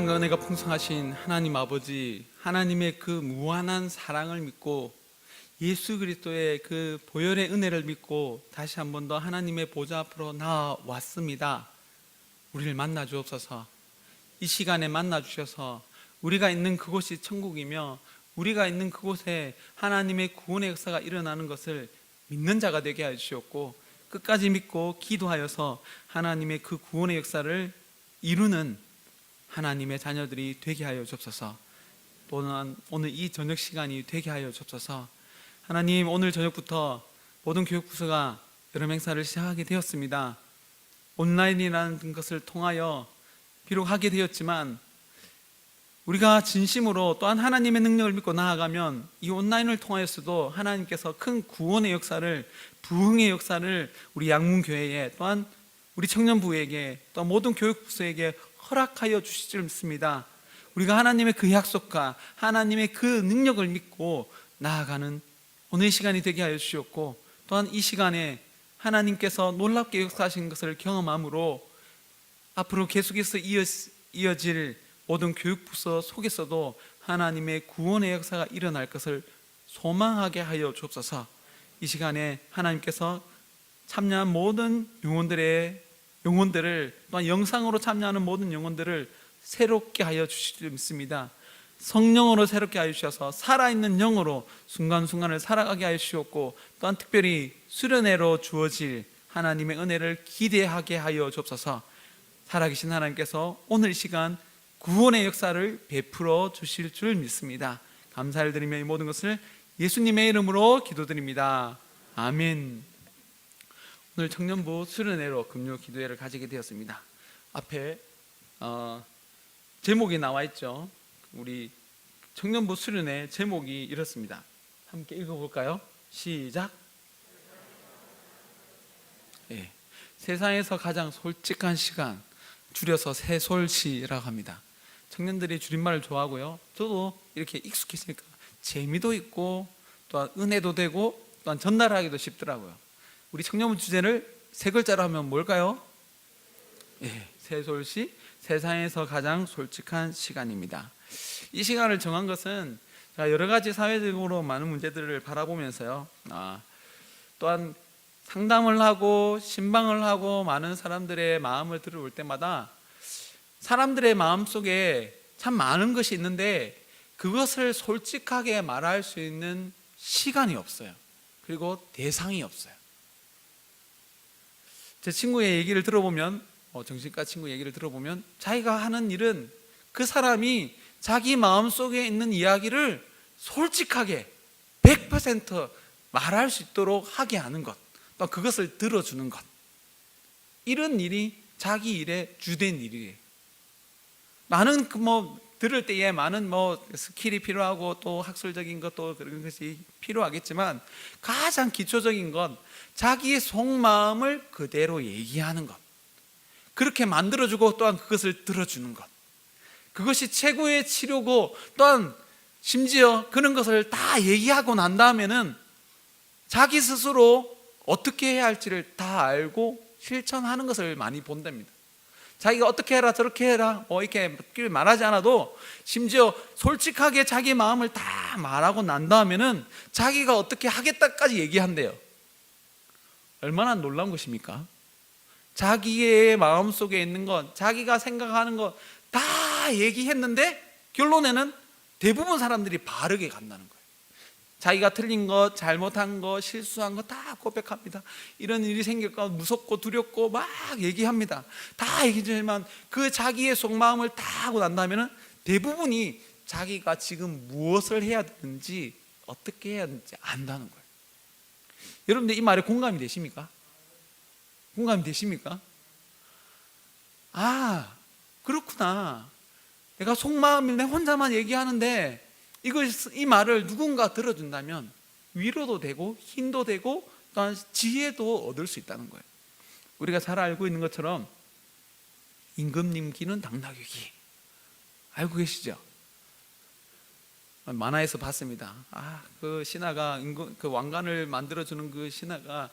사랑과 은혜가 풍성하신 하나님 아버지, 하나님의 그 무한한 사랑을 믿고 예수 그리스도의 그 보혈의 은혜를 믿고 다시 한 번 더 하나님의 보좌 앞으로 나왔습니다. 우리를 만나 주옵소서. 이 시간에 만나 주셔서 우리가 있는 그곳이 천국이며 우리가 있는 그곳에 하나님의 구원의 역사가 일어나는 것을 믿는 자가 되게 하여 주셨고, 끝까지 믿고 기도하여서 하나님의 그 구원의 역사를 이루는 하나님의 자녀들이 되게 하여 주옵소서. 또한 오늘 이 저녁 시간이 되게 하여 주옵소서. 하나님, 오늘 저녁부터 모든 교육부서가 여름 행사를 시작하게 되었습니다. 온라인이라는 것을 통하여 비록 하게 되었지만 우리가 진심으로 또한 하나님의 능력을 믿고 나아가면 이 온라인을 통하여서도 하나님께서 큰 구원의 역사를, 부흥의 역사를 우리 양문교회에, 또한 우리 청년부에게, 또 모든 교육부서에게 허락하여 주실 줄 믿습니다. 우리가 하나님의 그 약속과 하나님의 그 능력을 믿고 나아가는 오늘 이 시간이 되게 하여 주셨고, 또한 이 시간에 하나님께서 놀랍게 역사하신 것을 경험함으로 앞으로 계속해서 이어질 모든 교육부서 속에서도 하나님의 구원의 역사가 일어날 것을 소망하게 하여 주옵소서. 이 시간에 하나님께서 참여한 모든 영혼들을 또한 영상으로 참여하는 모든 영혼들을 새롭게 하여 주실 줄 믿습니다. 성령으로 새롭게 하여 주셔서 살아있는 영으로 순간순간을 살아가게 하여 주셨고, 또한 특별히 수련회로 주어질 하나님의 은혜를 기대하게 하여 주옵소서. 살아계신 하나님께서 오늘 이 시간 구원의 역사를 베풀어 주실 줄 믿습니다. 감사를 드리며 이 모든 것을 예수님의 이름으로 기도드립니다. 아멘. 오늘 청년부 수련회로 금요 기도회를 가지게 되었습니다. 앞에 제목이 나와 있죠. 우리 청년부 수련회 제목이 이렇습니다. 함께 읽어볼까요? 시작. 네. 세상에서 가장 솔직한 시간, 줄여서 새솔시라고 합니다. 청년들이 줄임말을 좋아하고요, 저도 이렇게 익숙해지니까 재미도 있고 또한 은혜도 되고 또한 전달하기도 쉽더라고요. 우리 청년부 주제를 세 글자로 하면 뭘까요? 예, 새솔시, 세상에서 가장 솔직한 시간입니다. 이 시간을 정한 것은 여러 가지 사회적으로 많은 문제들을 바라보면서요, 또한 상담을 하고 신방을 하고 많은 사람들의 마음을 들어볼 때마다 사람들의 마음속에 참 많은 것이 있는데 그것을 솔직하게 말할 수 있는 시간이 없어요. 그리고 대상이 없어요. 제 친구의 얘기를 들어보면, 정신과 친구 얘기를 들어보면 자기가 하는 일은 그 사람이 자기 마음속에 있는 이야기를 솔직하게 100% 말할 수 있도록 하게 하는 것, 또 그것을 들어주는 것, 이런 일이 자기 일의 주된 일이에요. 많은 들을 때에 많은 스킬이 필요하고 또 학술적인 것도 그런 것이 필요하겠지만 가장 기초적인 건 자기의 속마음을 그대로 얘기하는 것, 그렇게 만들어주고 또한 그것을 들어주는 것, 그것이 최고의 치료고, 또한 심지어 그런 것을 다 얘기하고 난 다음에는 자기 스스로 어떻게 해야 할지를 다 알고 실천하는 것을 많이 본답니다. 자기가 어떻게 해라 저렇게 해라 이렇게 말하지 않아도 심지어 솔직하게 자기 마음을 다 말하고 난 다음에는 자기가 어떻게 하겠다까지 얘기한대요. 얼마나 놀라운 것입니까? 자기의 마음속에 있는 것, 자기가 생각하는 것 다 얘기했는데 결론에는 대부분 사람들이 바르게 간다는 거예요. 자기가 틀린 것, 잘못한 것, 실수한 것 다 고백합니다. 이런 일이 생길까 무섭고 두렵고 막 얘기합니다. 다 얘기하지만 그 자기의 속마음을 다 하고 난 다음에는 대부분이 자기가 지금 무엇을 해야 되는지, 어떻게 해야 되는지 안다는 거예요. 여러분들 이 말에 공감이 되십니까? 공감이 되십니까? 그렇구나. 내가 속마음을 내 혼자만 얘기하는데 이 말을 누군가 들어준다면 위로도 되고 힘도 되고 또한 지혜도 얻을 수 있다는 거예요. 우리가 잘 알고 있는 것처럼 임금님 귀는 당나귀 귀, 알고 계시죠? 만화에서 봤습니다. 그 신하가 그 왕관을 만들어주는 그 신하가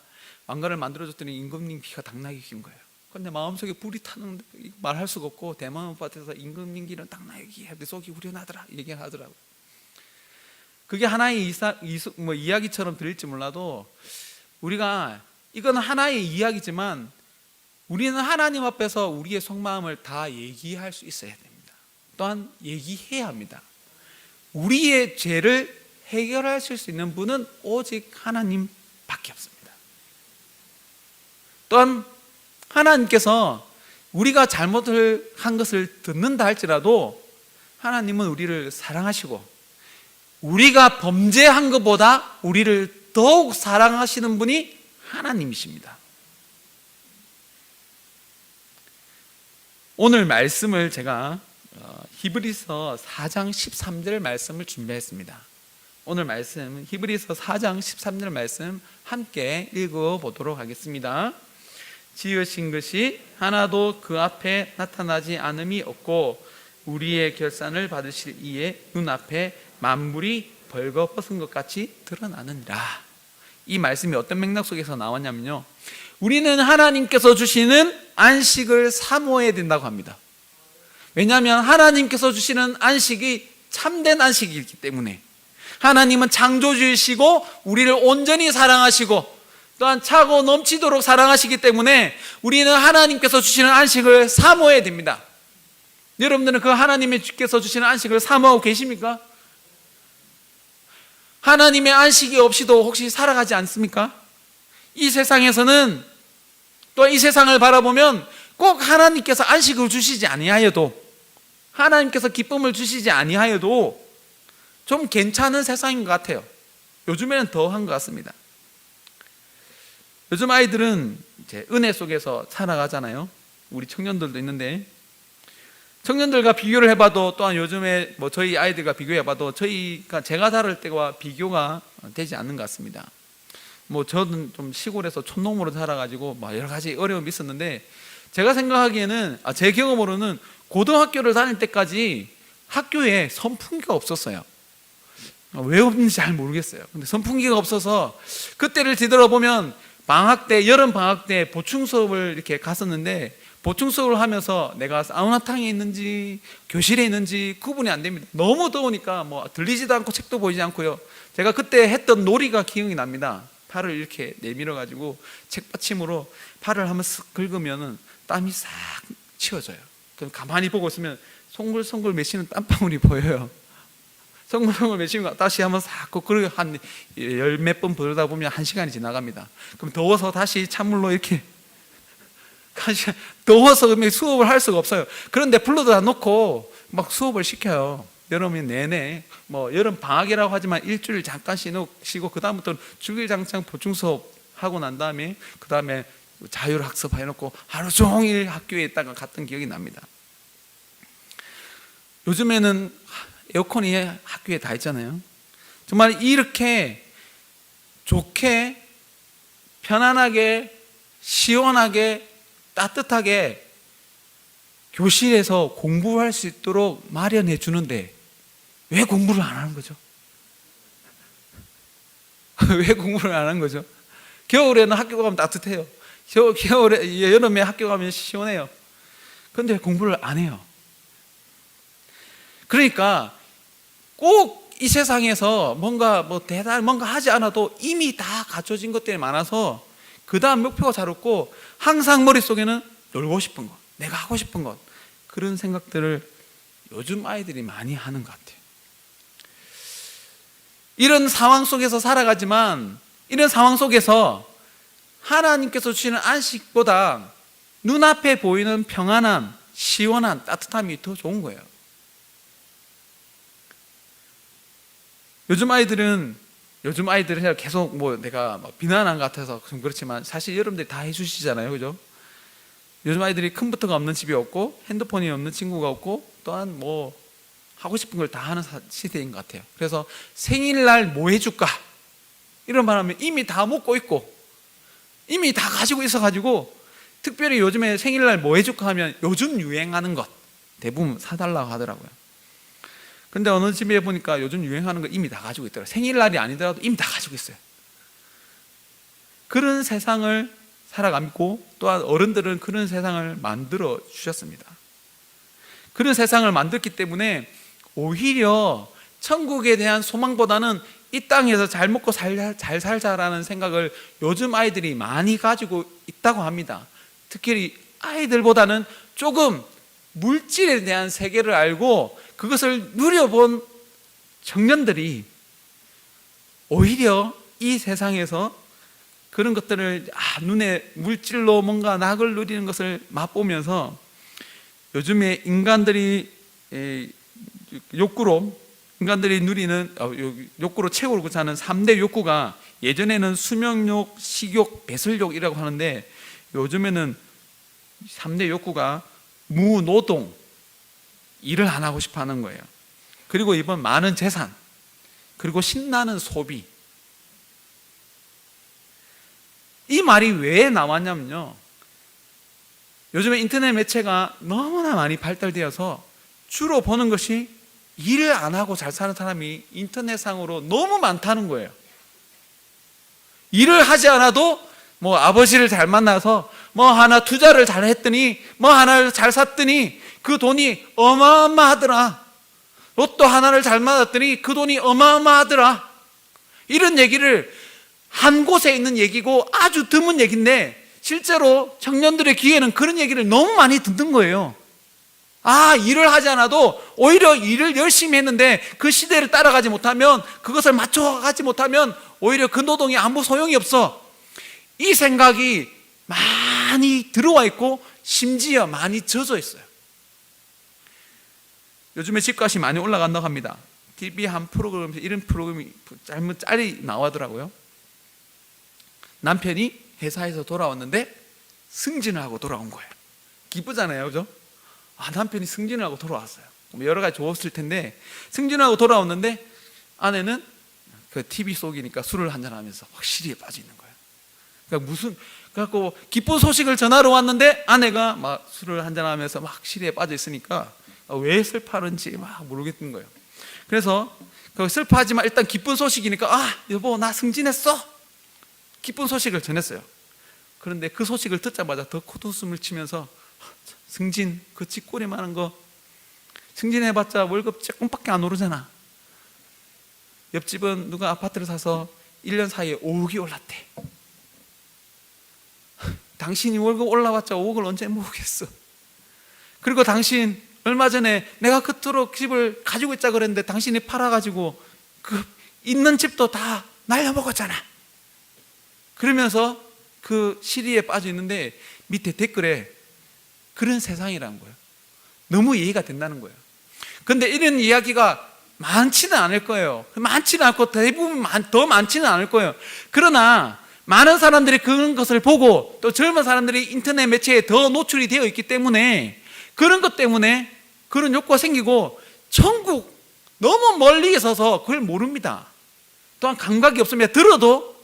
왕관을 만들어줬더니 임금님 귀가 당나귀 귀인 거예요. 근데 마음속에 불이 타는데 말할 수가 없고 대만 아파트에서 임금님기는 딱 나 여기 내 속이 후련하더라 얘기를 하더라고요. 그게 하나의 이야기처럼 들릴지 몰라도 우리가 이건 하나의 이야기지만 우리는 하나님 앞에서 우리의 속마음을 다 얘기할 수 있어야 됩니다. 또한 얘기해야 합니다. 우리의 죄를 해결하실 수 있는 분은 오직 하나님밖에 없습니다. 또한 하나님께서 우리가 잘못을 한 것을 듣는다 할지라도 하나님은 우리를 사랑하시고 우리가 범죄한 것보다 우리를 더욱 사랑하시는 분이 하나님이십니다. 오늘 말씀을 제가 히브리서 4장 13절 말씀을 준비했습니다. 오늘 말씀 히브리서 4장 13절 말씀 함께 읽어보도록 하겠습니다. 지으신 것이 하나도 그 앞에 나타나지 않음이 없고 우리의 결산을 받으실 이의 눈앞에 만물이 벌거벗은 것 같이 드러나느니라. 이 말씀이 어떤 맥락 속에서 나왔냐면요, 우리는 하나님께서 주시는 안식을 사모해야 된다고 합니다. 왜냐하면 하나님께서 주시는 안식이 참된 안식이기 때문에 하나님은 창조주이시고 우리를 온전히 사랑하시고 또한 차고 넘치도록 사랑하시기 때문에 우리는 하나님께서 주시는 안식을 사모해야 됩니다. 여러분들은 그 하나님께서 주시는 안식을 사모하고 계십니까? 하나님의 안식이 없이도 혹시 살아가지 않습니까? 이 세상에서는 또 이 세상을 바라보면 꼭 하나님께서 안식을 주시지 아니하여도 하나님께서 기쁨을 주시지 아니하여도 좀 괜찮은 세상인 것 같아요. 요즘에는 더한 것 같습니다. 요즘 아이들은 이제 은혜 속에서 살아가잖아요. 우리 청년들도 있는데 청년들과 비교를 해봐도 또한 요즘에 저희 아이들과 비교해봐도 제가 자랄 때와 비교가 되지 않는 것 같습니다. 저는 좀 시골에서 촌놈으로 살아가지고 여러 가지 어려움이 있었는데 제가 생각하기에는 제 경험으로는 고등학교를 다닐 때까지 학교에 선풍기가 없었어요. 왜 없는지 잘 모르겠어요. 근데 선풍기가 없어서 그때를 뒤돌아보면 여름 방학 때 보충 수업을 이렇게 갔었는데 보충 수업을 하면서 내가 사우나탕에 있는지 교실에 있는지 구분이 안 됩니다. 너무 더우니까 들리지도 않고 책도 보이지 않고요. 제가 그때 했던 놀이가 기억이 납니다. 팔을 이렇게 내밀어 가지고 책받침으로 팔을 한번 쓱 긁으면 땀이 싹 치워져요. 그럼 가만히 보고 있으면 송글송글 맺히는 땀방울이 보여요. 송글송글 맺히면 다시 한번 싹 그리고 한 열 몇 번 부르다 보면 1시간이 지나갑니다. 그럼 더워서 다시 찬물로 이렇게 더워서 수업을 할 수가 없어요. 그런데 불러다 놓고 수업을 시켜요. 여름이 내내 여름 방학이라고 하지만 일주일 잠깐 쉬고 그 다음부터는 주일장창 보충 수업 하고 난 다음에 그 다음에 자율학습 해놓고 하루 종일 학교에 있다가 갔던 기억이 납니다. 요즘에는 에어컨이 학교에 다 있잖아요. 정말 이렇게 좋게 편안하게 시원하게 따뜻하게 교실에서 공부할 수 있도록 마련해 주는데 왜 공부를 안 하는 거죠? 왜 공부를 안 하는 거죠? 겨울에는 학교 가면 따뜻해요. 여름에 학교 가면 시원해요. 그런데 왜 공부를 안 해요? 그러니까 꼭 이 세상에서 뭔가 하지 않아도 이미 다 갖춰진 것들이 많아서 그 다음 목표가 잘 없고 항상 머릿속에는 놀고 싶은 것, 내가 하고 싶은 것, 그런 생각들을 요즘 아이들이 많이 하는 것 같아요. 이런 상황 속에서 살아가지만 이런 상황 속에서 하나님께서 주시는 안식보다 눈앞에 보이는 평안함, 시원한 따뜻함이 더 좋은 거예요. 요즘 아이들을 계속 내가 비난한 것 같아서 좀 그렇지만 사실 여러분들이 다 해주시잖아요, 그죠? 요즘 아이들이 컴퓨터가 없는 집이 없고 핸드폰이 없는 친구가 없고 또한 하고 싶은 걸 다 하는 시대인 것 같아요. 그래서 생일날 뭐 해줄까? 이런 말하면 이미 다 먹고 있고 이미 다 가지고 있어가지고 특별히 요즘에 생일날 뭐 해줄까 하면 요즘 유행하는 것 대부분 사달라고 하더라고요. 근데 어느 집에 보니까 요즘 유행하는 거 이미 다 가지고 있더라고요. 생일날이 아니더라도 이미 다 가지고 있어요. 그런 세상을 살아가고, 또한 어른들은 그런 세상을 만들어 주셨습니다. 그런 세상을 만들기 때문에 오히려 천국에 대한 소망보다는 이 땅에서 잘 먹고 잘 살자라는 생각을 요즘 아이들이 많이 가지고 있다고 합니다. 특히 아이들보다는 조금 물질에 대한 세계를 알고 그것을 누려본 청년들이 오히려 이 세상에서 그런 것들을 눈에 물질로 뭔가 낙을 누리는 것을 맛보면서 요즘에 인간들이 인간들이 누리는 욕구로 채우고자 하는 3대 욕구가, 예전에는 수명욕, 식욕, 배설욕이라고 하는데 요즘에는 3대 욕구가 무노동, 일을 안 하고 싶어 하는 거예요. 그리고 이번 많은 재산, 그리고 신나는 소비. 이 말이 왜 나왔냐면요, 요즘에 인터넷 매체가 너무나 많이 발달되어서 주로 보는 것이 일을 안 하고 잘 사는 사람이 인터넷상으로 너무 많다는 거예요. 일을 하지 않아도 뭐 아버지를 잘 만나서 뭐 하나 투자를 잘 했더니 뭐 하나를 잘 샀더니 그 돈이 어마어마하더라. 로또 하나를 잘 맞았더니 그 돈이 어마어마하더라. 이런 얘기를 한 곳에 있는 얘기고 아주 드문 얘기인데 실제로 청년들의 귀에는 그런 얘기를 너무 많이 듣는 거예요. 일을 하지 않아도 오히려 일을 열심히 했는데 그 시대를 따라가지 못하면, 그것을 맞춰가지 못하면 오히려 그 노동이 아무 소용이 없어. 이 생각이 많이 들어와 있고 심지어 많이 젖어 있어요. 요즘에 집값이 많이 올라간다고 합니다. TV 한 프로그램에서 이런 프로그램이 짤이 나오더라고요. 남편이 회사에서 돌아왔는데 승진을 하고 돌아온 거예요. 기쁘잖아요, 그죠? 남편이 승진을 하고 돌아왔어요. 여러 가지 좋았을 텐데 승진하고 돌아왔는데 아내는 그 TV 속이니까 술을 한잔하면서 확실히 빠져 있는 거예요. 그러니까 그래갖고 기쁜 소식을 전하러 왔는데 아내가 막 술을 한잔하면서 막 시리에 빠져 있으니까 왜 슬퍼하는지 막 모르겠는 거예요. 그래서 슬퍼하지만 일단 기쁜 소식이니까 여보 나 승진했어, 기쁜 소식을 전했어요. 그런데 그 소식을 듣자마자 더 콧웃음을 치면서 승진, 그 쥐꼬리만한 거 승진해봤자 월급 조금밖에 안 오르잖아. 옆집은 누가 아파트를 사서 1년 사이에 5억이 올랐대. 당신이 월급 올라봤자 5억을 언제 모으겠어. 그리고 당신 얼마 전에 내가 그토록 집을 가지고 있자 그랬는데 당신이 팔아가지고 그 있는 집도 다 날려먹었잖아. 그러면서 그 시리에 빠져 있는데 밑에 댓글에 그런 세상이라는 거예요. 너무 이해가 된다는 거예요. 그런데 이런 이야기가 많지는 않을 거예요. 많지는 않고 대부분 더 많지는 않을 거예요. 그러나 많은 사람들이 그런 것을 보고 또 젊은 사람들이 인터넷 매체에 더 노출이 되어 있기 때문에 그런 것 때문에 그런 욕구가 생기고 천국 너무 멀리 있어서 그걸 모릅니다. 또한 감각이 없으면 들어도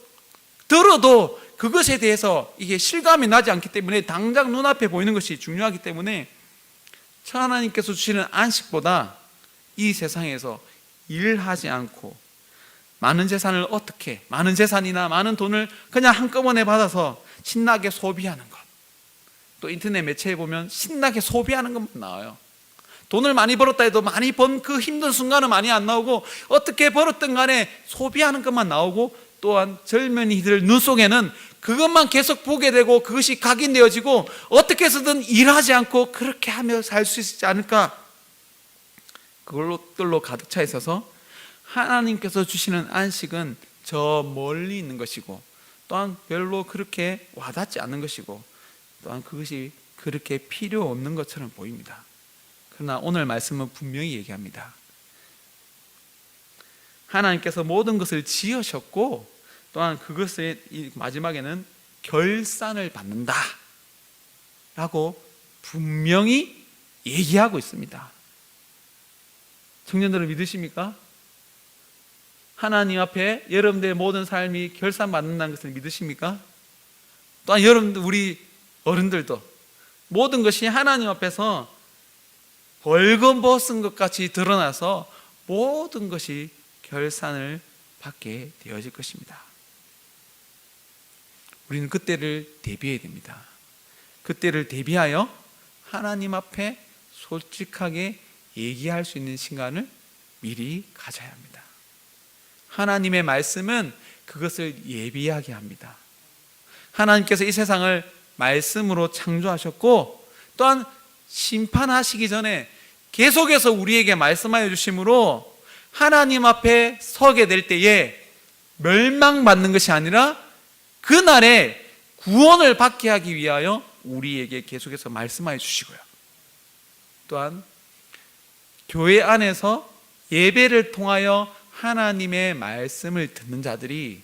그것에 대해서 이게 실감이 나지 않기 때문에 당장 눈앞에 보이는 것이 중요하기 때문에 하나님께서 주시는 안식보다 이 세상에서 일하지 않고 많은 재산을 많은 재산이나 많은 돈을 그냥 한꺼번에 받아서 신나게 소비하는 것. 또 인터넷 매체에 보면 신나게 소비하는 것만 나와요. 돈을 많이 벌었다 해도 많이 번 그 힘든 순간은 많이 안 나오고 어떻게 벌었든 간에 소비하는 것만 나오고, 또한 젊은이들 눈 속에는 그것만 계속 보게 되고 그것이 각인되어지고 어떻게 해서든 일하지 않고 그렇게 하며 살 수 있지 않을까, 그걸로 가득 차 있어서 하나님께서 주시는 안식은 저 멀리 있는 것이고 또한 별로 그렇게 와닿지 않는 것이고 또한 그것이 그렇게 필요 없는 것처럼 보입니다. 그러나 오늘 말씀은 분명히 얘기합니다. 하나님께서 모든 것을 지으셨고 또한 그것의 마지막에는 결산을 받는다 라고 분명히 얘기하고 있습니다. 청년들은 믿으십니까? 하나님 앞에 여러분들의 모든 삶이 결산받는다는 것을 믿으십니까? 또한 여러분들, 우리 어른들도 모든 것이 하나님 앞에서 벌금 벗은 것 같이 드러나서 모든 것이 결산을 받게 되어질 것입니다. 우리는 그때를 대비해야 됩니다. 그때를 대비하여 하나님 앞에 솔직하게 얘기할 수 있는 시간을 미리 가져야 합니다. 하나님의 말씀은 그것을 예비하게 합니다. 하나님께서 이 세상을 말씀으로 창조하셨고 또한 심판하시기 전에 계속해서 우리에게 말씀하여 주심으로 하나님 앞에 서게 될 때에 멸망받는 것이 아니라 그날에 구원을 받게 하기 위하여 우리에게 계속해서 말씀하여 주시고요. 또한 교회 안에서 예배를 통하여 하나님의 말씀을 듣는 자들이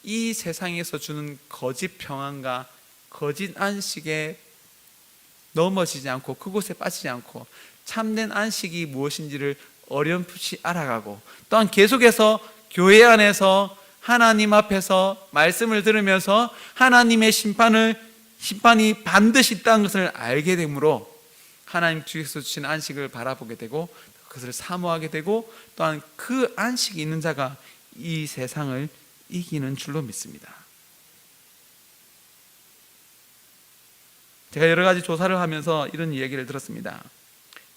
이 세상에서 주는 거짓 평안과 거짓 안식에 넘어지지 않고 그곳에 빠지지 않고 참된 안식이 무엇인지를 어렴풋이 알아가고 또한 계속해서 교회 안에서 하나님 앞에서 말씀을 들으면서 하나님의 심판이 반드시 있다는 것을 알게 되므로 하나님 주께서 주신 안식을 바라보게 되고 그것을 사모하게 되고 또한 그 안식이 있는 자가 이 세상을 이기는 줄로 믿습니다. 제가 여러 가지 조사를 하면서 이런 얘기를 들었습니다.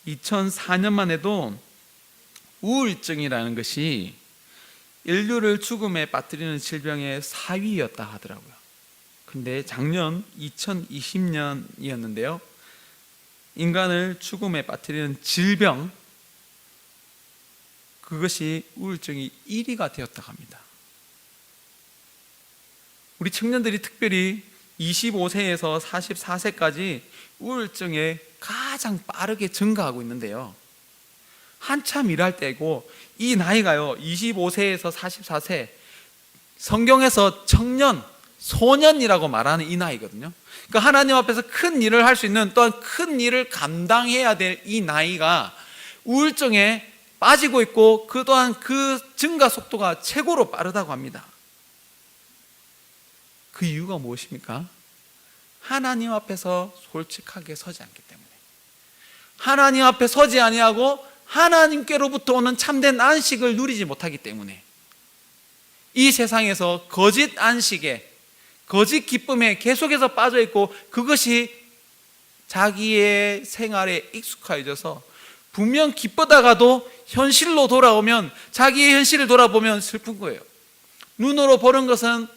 2004년만 해도 우울증이라는 것이 인류를 죽음에 빠뜨리는 질병의 4위였다 하더라고요. 근데 작년 2020년이었는데요. 인간을 죽음에 빠뜨리는 질병, 그것이 우울증이 1위가 되었다고 합니다. 우리 청년들이 특별히 25세에서 44세까지 우울증에 가장 빠르게 증가하고 있는데요. 한참 일할 때고 이 나이가요 25세에서 44세, 성경에서 청년, 소년이라고 말하는 이 나이거든요. 그러니까 하나님 앞에서 큰 일을 할 수 있는 또한 큰 일을 감당해야 될 이 나이가 우울증에 빠지고 있고 그 또한 그 증가 속도가 최고로 빠르다고 합니다. 그 이유가 무엇입니까? 하나님 앞에서 솔직하게 서지 않기 때문에, 하나님 앞에 서지 아니하고 하나님께로부터 오는 참된 안식을 누리지 못하기 때문에 이 세상에서 거짓 안식에, 거짓 기쁨에 계속해서 빠져 있고 그것이 자기의 생활에 익숙해져서 분명 기쁘다가도 현실로 돌아오면 자기의 현실을 돌아보면 슬픈 거예요. 눈으로 보는 것은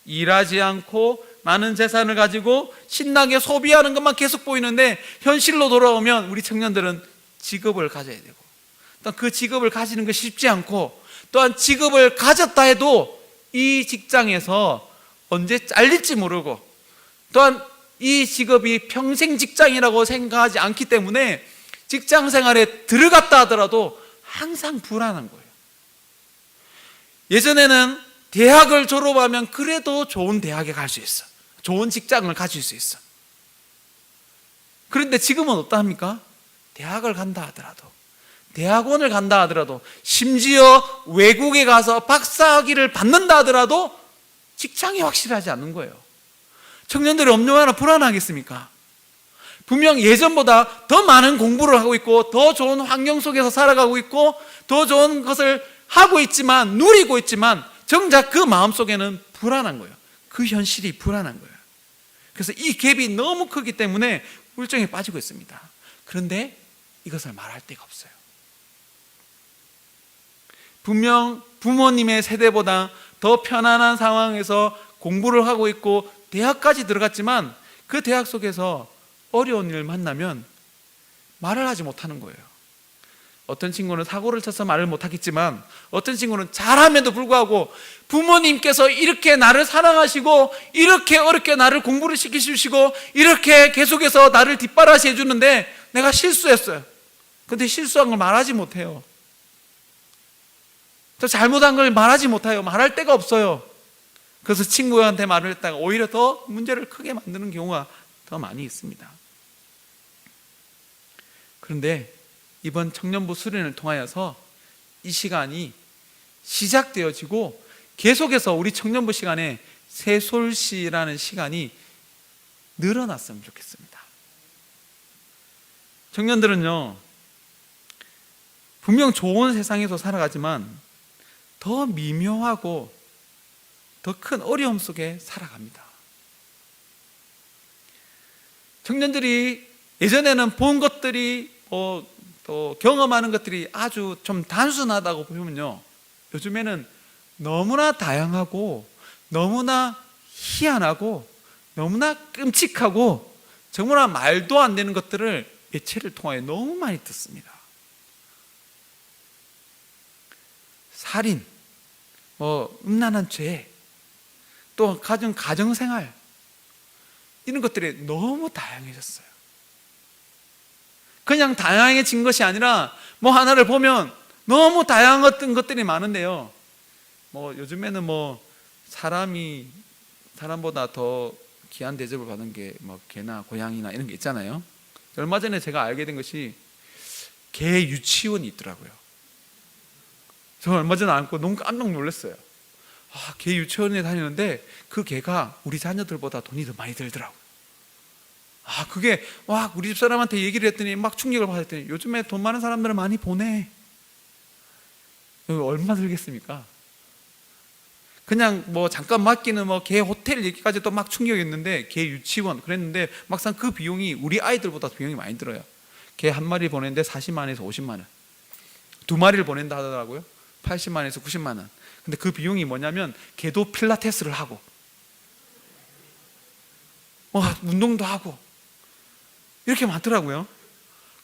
일하지 않고 많은 재산을 가지고 신나게 소비하는 것만 계속 보이는데 현실로 돌아오면 우리 청년들은 직업을 가져야 되고 또 그 직업을 가지는 것이 쉽지 않고 또한 직업을 가졌다 해도 이 직장에서 언제 잘릴지 모르고 또한 이 직업이 평생 직장이라고 생각하지 않기 때문에 직장 생활에 들어갔다 하더라도 항상 불안한 거예요. 예전에는 대학을 졸업하면 그래도 좋은 대학에 갈 수 있어, 좋은 직장을 가질 수 있어. 그런데 지금은 어떠합니까? 대학을 간다 하더라도, 대학원을 간다 하더라도, 심지어 외국에 가서 박사학위를 받는다 하더라도 직장이 확실하지 않는 거예요. 청년들이 얼마나 불안하겠습니까? 분명 예전보다 더 많은 공부를 하고 있고 더 좋은 환경 속에서 살아가고 있고 더 좋은 것을 하고 있지만, 누리고 있지만 정작 그 마음속에는 불안한 거예요. 그 현실이 불안한 거예요. 그래서 이 갭이 너무 크기 때문에 우울증에 빠지고 있습니다. 그런데 이것을 말할 데가 없어요. 분명 부모님의 세대보다 더 편안한 상황에서 공부를 하고 있고 대학까지 들어갔지만 그 대학 속에서 어려운 일을 만나면 말을 하지 못하는 거예요. 어떤 친구는 사고를 쳐서 말을 못하겠지만 어떤 친구는 잘함에도 불구하고 부모님께서 이렇게 나를 사랑하시고 이렇게 어렵게 나를 공부를 시키시고 이렇게 계속해서 나를 뒷바라지 해주는데 내가 실수했어요. 근데 실수한 걸 말하지 못해요. 또 잘못한 걸 말하지 못해요. 말할 데가 없어요. 그래서 친구한테 말을 했다가 오히려 더 문제를 크게 만드는 경우가 더 많이 있습니다. 그런데 이번 청년부 수련을 통하여서 이 시간이 시작되어지고 계속해서 우리 청년부 시간에 새솔시라는 시간이 늘어났으면 좋겠습니다. 청년들은요, 분명 좋은 세상에서 살아가지만 더 미묘하고 더 큰 어려움 속에 살아갑니다. 청년들이 예전에는 본 것들이 또 경험하는 것들이 아주 좀 단순하다고 보면요, 요즘에는 너무나 다양하고 너무나 희한하고 너무나 끔찍하고 정말 말도 안 되는 것들을 매체를 통하여 너무 많이 듣습니다. 살인, 음란한 죄, 또 가정생활, 이런 것들이 너무 다양해졌어요. 그냥 다양해진 것이 아니라 하나를 보면 너무 다양한 것들이 많은데요, 요즘에는 사람보다 더 귀한 대접을 받는 게 개나 고양이나 이런 게 있잖아요. 얼마 전에 제가 알게 된 것이 개 유치원이 있더라고요. 저 얼마 전에 알고 너무 깜짝 놀랐어요. 개 유치원에 다니는데 그 개가 우리 자녀들보다 돈이 더 많이 들더라고요. 그게 우리 집 사람한테 얘기를 했더니 막 충격을 받았더니 요즘에 돈 많은 사람들은 많이 보내. 얼마 들겠습니까? 그냥 잠깐 맡기는 개 호텔 얘기까지도 막 충격이었는데, 개 유치원 그랬는데 막상 그 비용이 우리 아이들보다 비용이 많이 들어요. 개 한 마리 보내는데 40만 원에서 50만 원, 두 마리를 보낸다 하더라고요. 80만 원에서 90만 원. 근데 그 비용이 뭐냐면 개도 필라테스를 하고 운동도 하고 이렇게 많더라고요.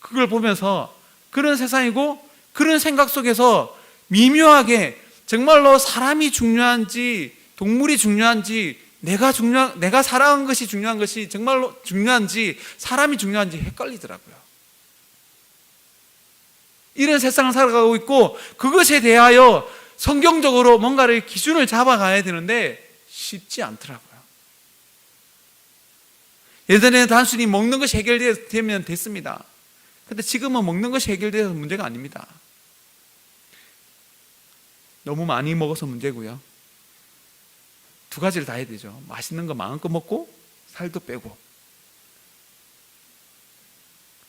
그걸 보면서 그런 세상이고 그런 생각 속에서 미묘하게 정말로 사람이 중요한지 동물이 중요한지 내가 살아간 것이 중요한 것이 정말로 중요한지 사람이 중요한지 헷갈리더라고요. 이런 세상을 살아가고 있고 그것에 대하여 성경적으로 뭔가를 기준을 잡아가야 되는데 쉽지 않더라고요. 예전에는 단순히 먹는 것이 해결되면 됐습니다. 근데 지금은 먹는 것이 해결돼서 문제가 아닙니다. 너무 많이 먹어서 문제고요. 두 가지를 다 해야 되죠. 맛있는 거 마음껏 먹고 살도 빼고.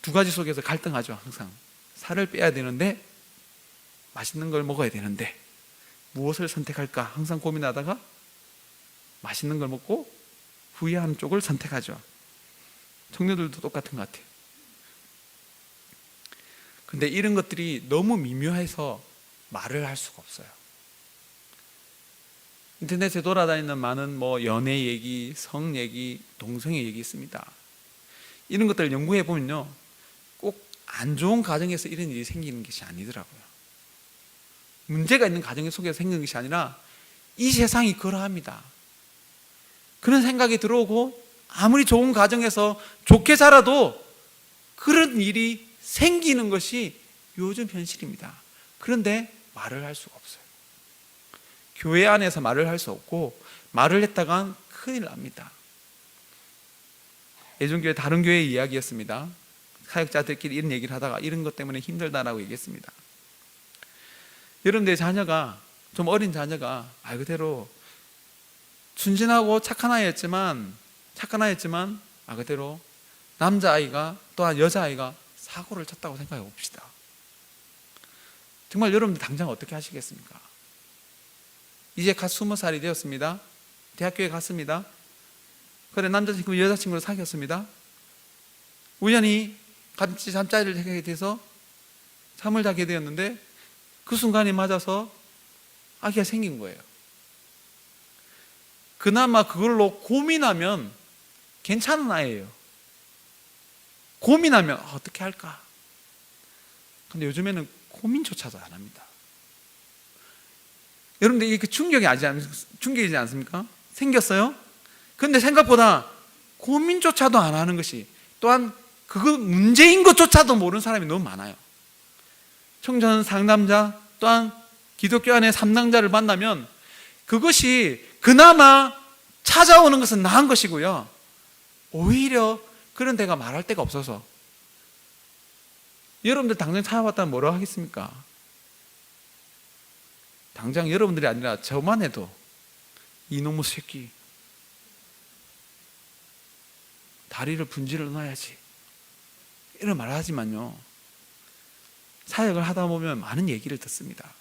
두 가지 속에서 갈등하죠. 항상 살을 빼야 되는데 맛있는 걸 먹어야 되는데 무엇을 선택할까 항상 고민하다가 맛있는 걸 먹고 후회하는 쪽을 선택하죠. 청년들도 똑같은 것 같아요. 근데 이런 것들이 너무 미묘해서 말을 할 수가 없어요. 인터넷에 돌아다니는 많은 연애 얘기, 성 얘기, 동성애 얘기 있습니다. 이런 것들을 연구해 보면요, 꼭 안 좋은 가정에서 이런 일이 생기는 것이 아니더라고요. 문제가 있는 가정 속에서 생기는 것이 아니라 이 세상이 그러합니다. 그런 생각이 들어오고 아무리 좋은 가정에서 좋게 자라도 그런 일이 생기는 것이 요즘 현실입니다. 그런데 말을 할 수가 없어요. 교회 안에서 말을 할 수 없고 말을 했다간 큰일 납니다. 예전교회 다른 교회 이야기였습니다. 사역자들끼리 이런 얘기를 하다가 이런 것 때문에 힘들다라고 얘기했습니다. 여러분들의 자녀가, 좀 어린 자녀가 말 그대로 순진하고 착한 아이였지만 말 그대로 남자아이가 또한 여자아이가 사고를 쳤다고 생각해 봅시다. 정말 여러분들 당장 어떻게 하시겠습니까? 이제 갓 20살이 되었습니다. 대학교에 갔습니다. 그래 남자친구 여자친구를 사귀었습니다. 우연히 같이 잠자리를 하게 돼서 잠을 자게 되었는데 그 순간이 맞아서 아기가 생긴 거예요. 그나마 그걸로 고민하면 괜찮은 아이예요. 고민하면 어떻게 할까? 근데 요즘에는 고민조차도 안 합니다. 여러분들 이게 충격이지 않습니까? 생겼어요? 근데 생각보다 고민조차도 안 하는 것이, 또한 그거 문제인 것조차도 모르는 사람이 너무 많아요. 청년 상담자 또한 기독교 안에 상담자를 만나면 그것이 그나마 찾아오는 것은 나은 것이고요, 오히려 그런 데가 말할 데가 없어서 여러분들 당장 찾아봤다면 뭐라고 하겠습니까? 당장 여러분들이 아니라 저만 해도 이놈의 새끼 다리를 분질러 놔야지 이런 말을 하지만요, 사역을 하다 보면 많은 얘기를 듣습니다.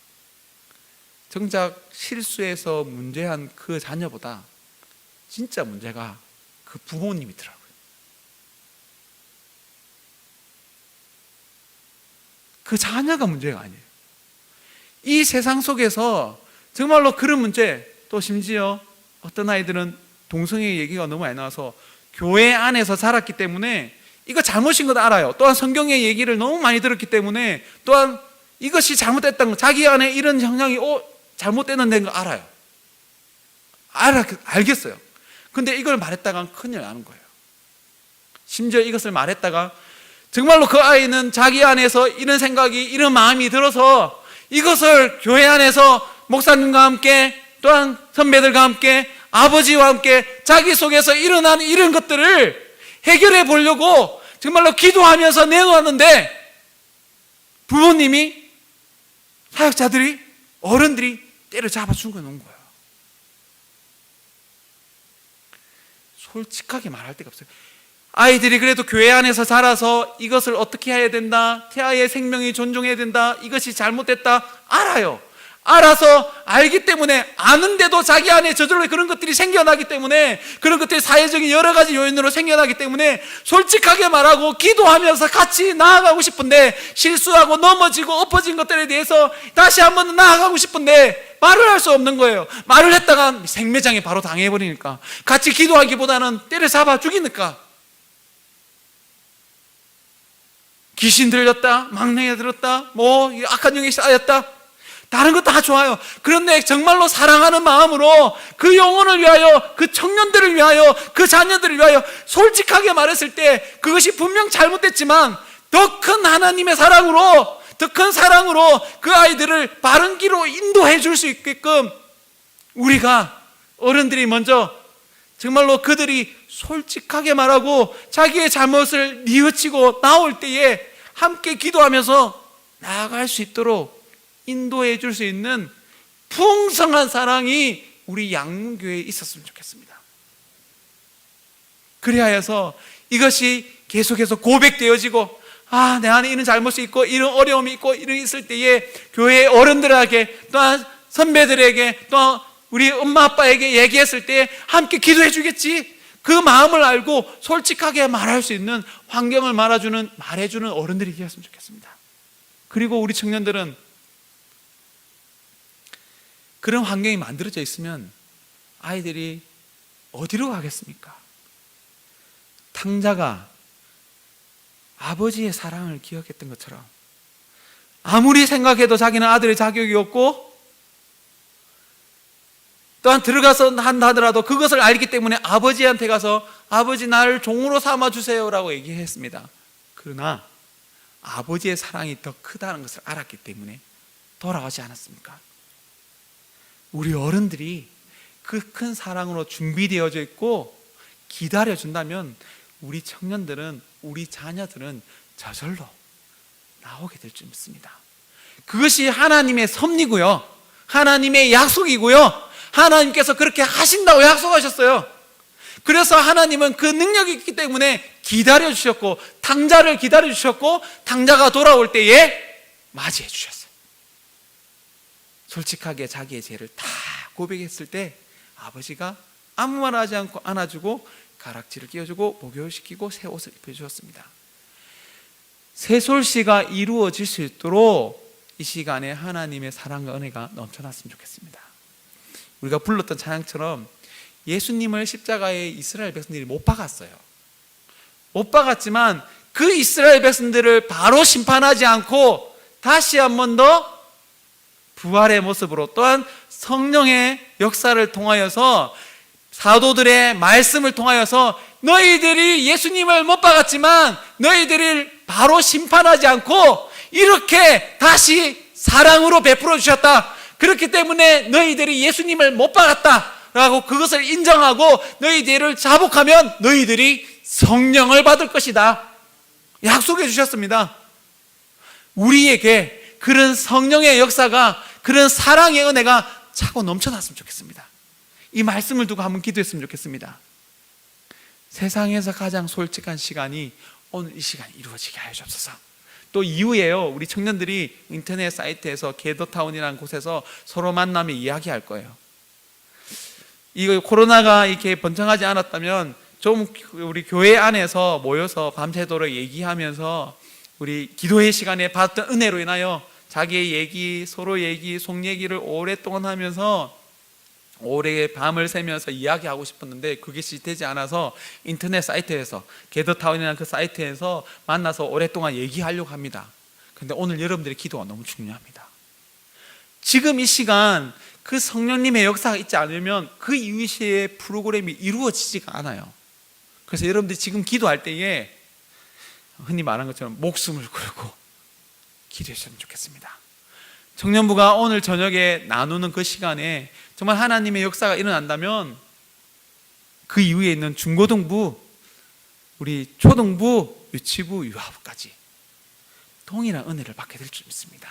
정작 실수해서 문제한 그 자녀보다 진짜 문제가 그 부모님이더라고요. 그 자녀가 문제가 아니에요. 이 세상 속에서 정말로 그런 문제, 또 심지어 어떤 아이들은 동성애 얘기가 너무 많이 나와서 교회 안에서 자랐기 때문에 이거 잘못인 것 알아요. 또한 성경의 얘기를 너무 많이 들었기 때문에 또한 이것이 잘못됐다는 거, 자기 안에 이런 형량이 잘못되는 거 알아요. 알겠어요. 근데 이걸 말했다가 큰일 나는 거예요. 심지어 이것을 말했다가 정말로 그 아이는 자기 안에서 이런 생각이, 이런 마음이 들어서 이것을 교회 안에서 목사님과 함께 또한 선배들과 함께 아버지와 함께 자기 속에서 일어나는 이런 것들을 해결해 보려고 정말로 기도하면서 내놓았는데 부모님이, 사역자들이, 어른들이 때려잡아 죽여 놓은 거예요. 솔직하게 말할 데가 없어요. 아이들이 그래도 교회 안에서 자라서 이것을 어떻게 해야 된다, 태아의 생명이 존중해야 된다, 이것이 잘못됐다 알아요. 알아서 알기 때문에 아는데도 자기 안에 저절로 그런 것들이 생겨나기 때문에, 그런 것들이 사회적인 여러 가지 요인으로 생겨나기 때문에 솔직하게 말하고 기도하면서 같이 나아가고 싶은데, 실수하고 넘어지고 엎어진 것들에 대해서 다시 한번 나아가고 싶은데 말을 할 수 없는 거예요. 말을 했다가 생매장에 바로 당해버리니까, 같이 기도하기보다는 때려잡아 죽이니까. 귀신 들렸다, 막내가 들었다, 악한 영이 쌓였다, 다른 거 다 좋아요. 그런데 정말로 사랑하는 마음으로 그 영혼을 위하여, 그 청년들을 위하여, 그 자녀들을 위하여 솔직하게 말했을 때 그것이 분명 잘못됐지만 더 큰 하나님의 사랑으로, 더 큰 사랑으로 그 아이들을 바른 길로 인도해 줄 수 있게끔 우리가 어른들이 먼저 정말로 그들이 솔직하게 말하고 자기의 잘못을 뉘우치고 나올 때에 함께 기도하면서 나아갈 수 있도록 인도해 줄 수 있는 풍성한 사랑이 우리 양문교회에 있었으면 좋겠습니다. 그리하여서 이것이 계속해서 고백되어지고, 내 안에 이런 잘못이 있고 이런 어려움이 있고 이런 게 있을 때에 교회의 어른들에게, 또한 선배들에게, 또 우리 엄마 아빠에게 얘기했을 때 함께 기도해 주겠지, 그 마음을 알고 솔직하게 말할 수 있는 환경을 말해주는 어른들이 되었으면 좋겠습니다. 그리고 우리 청년들은 그런 환경이 만들어져 있으면 아이들이 어디로 가겠습니까? 탕자가 아버지의 사랑을 기억했던 것처럼 아무리 생각해도 자기는 아들의 자격이 없고, 또한 들어가서 한다 하더라도 그것을 알기 때문에 아버지한테 가서 아버지 나를 종으로 삼아주세요 라고 얘기했습니다. 그러나 아버지의 사랑이 더 크다는 것을 알았기 때문에 돌아가지 않았습니까? 우리 어른들이 그 큰 사랑으로 준비되어져 있고 기다려준다면 우리 청년들은, 우리 자녀들은 저절로 나오게 될 줄 믿습니다. 그것이 하나님의 섭리고요, 하나님의 약속이고요, 하나님께서 그렇게 하신다고 약속하셨어요. 그래서 하나님은 그 능력이 있기 때문에 기다려주셨고, 탕자를 기다려주셨고, 탕자가 돌아올 때에 맞이해 주셨어요. 솔직하게 자기의 죄를 다 고백했을 때 아버지가 아무 말 하지 않고 안아주고 가락지를 끼워주고 목욕시키고 새 옷을 입혀주었습니다. 세솔시가 이루어질 수 있도록 이 시간에 하나님의 사랑과 은혜가 넘쳐났으면 좋겠습니다. 우리가 불렀던 찬양처럼 예수님을 십자가에 이스라엘 백성들이 못 박았어요. 못 박았지만 그 이스라엘 백성들을 바로 심판하지 않고 다시 한 번 더 부활의 모습으로, 또한 성령의 역사를 통하여서, 사도들의 말씀을 통하여서 너희들이 예수님을 못 박았지만 너희들을 바로 심판하지 않고 이렇게 다시 사랑으로 베풀어 주셨다, 그렇기 때문에 너희들이 예수님을 못 박았다 라고 그것을 인정하고 너희들을 자복하면 너희들이 성령을 받을 것이다 약속해 주셨습니다. 우리에게 그런 성령의 역사가, 그런 사랑의 은혜가 차고 넘쳐났으면 좋겠습니다. 이 말씀을 두고 한번 기도했으면 좋겠습니다. 세상에서 가장 솔직한 시간이 오늘 이 시간이 이루어지게 하여 주옵소서. 또 이후에요, 우리 청년들이 인터넷 사이트에서 게더타운이라는 곳에서 서로 만나며 이야기할 거예요. 이거 코로나가 이렇게 번창하지 않았다면 좀 우리 교회 안에서 모여서 밤새도록 얘기하면서 우리 기도의 시간에 받았던 은혜로 인하여 자기의 얘기, 서로 얘기, 속 얘기를 오랫동안 하면서 오래 밤을 새면서 이야기하고 싶었는데 그게 되지 않아서 인터넷 사이트에서 게더타운이라는 그 사이트에서 만나서 오랫동안 얘기하려고 합니다. 그런데 오늘 여러분들의 기도가 너무 중요합니다. 지금 이 시간 그 성령님의 역사가 있지 않으면 그 이후의 프로그램이 이루어지지가 않아요. 그래서 여러분들이 지금 기도할 때에 흔히 말하는 것처럼 목숨을 걸고 기도했으면 좋겠습니다. 청년부가 오늘 저녁에 나누는 그 시간에 정말 하나님의 역사가 일어난다면 그 이후에 있는 중고등부, 우리 초등부, 유치부, 유아부까지 동일한 은혜를 받게 될 줄 믿습니다.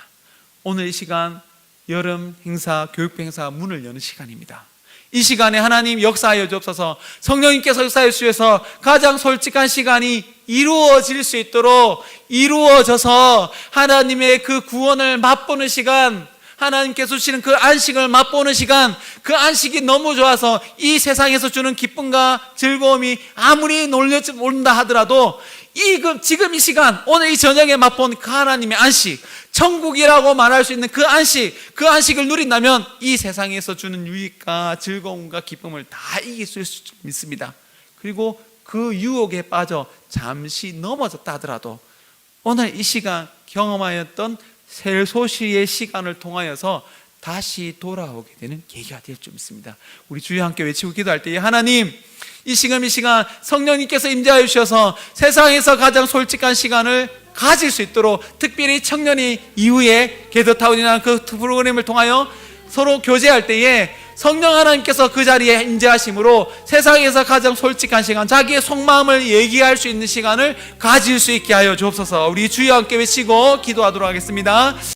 오늘 이 시간 여름 행사, 교육부 행사 문을 여는 시간입니다. 이 시간에 하나님 역사하여 주옵소서. 성령님께서 역사해 주셔서 가장 솔직한 시간이 이루어질 수 있도록 이루어져서 하나님의 그 구원을 맛보는 시간, 하나님께서 주시는 그 안식을 맛보는 시간, 그 안식이 너무 좋아서 이 세상에서 주는 기쁨과 즐거움이 아무리 놀란다 하더라도 지금 이 시간, 오늘 이 저녁에 맛본 그 하나님의 안식, 천국이라고 말할 수 있는 그 안식을 누린다면 이 세상에서 주는 유익과 즐거움과 기쁨을 다 이길 수 있을 줄 믿습니다. 그리고 그 유혹에 빠져 잠시 넘어졌다 하더라도 오늘 이 시간 경험하였던 셀소시의 시간을 통하여서 다시 돌아오게 되는 계기가 될 줄 믿습니다. 우리 주여 함께 외치고 기도할 때 하나님, 이 시간 성령님께서 임재하여 주셔서 세상에서 가장 솔직한 시간을 가질 수 있도록, 특별히 청년이 이후에 게더타운이라는 그 프로그램을 통하여 서로 교제할 때에 성령 하나님께서 그 자리에 임재하심으로 세상에서 가장 솔직한 시간, 자기의 속마음을 얘기할 수 있는 시간을 가질 수 있게 하여 주옵소서. 우리 주여 함께 외치고 기도하도록 하겠습니다.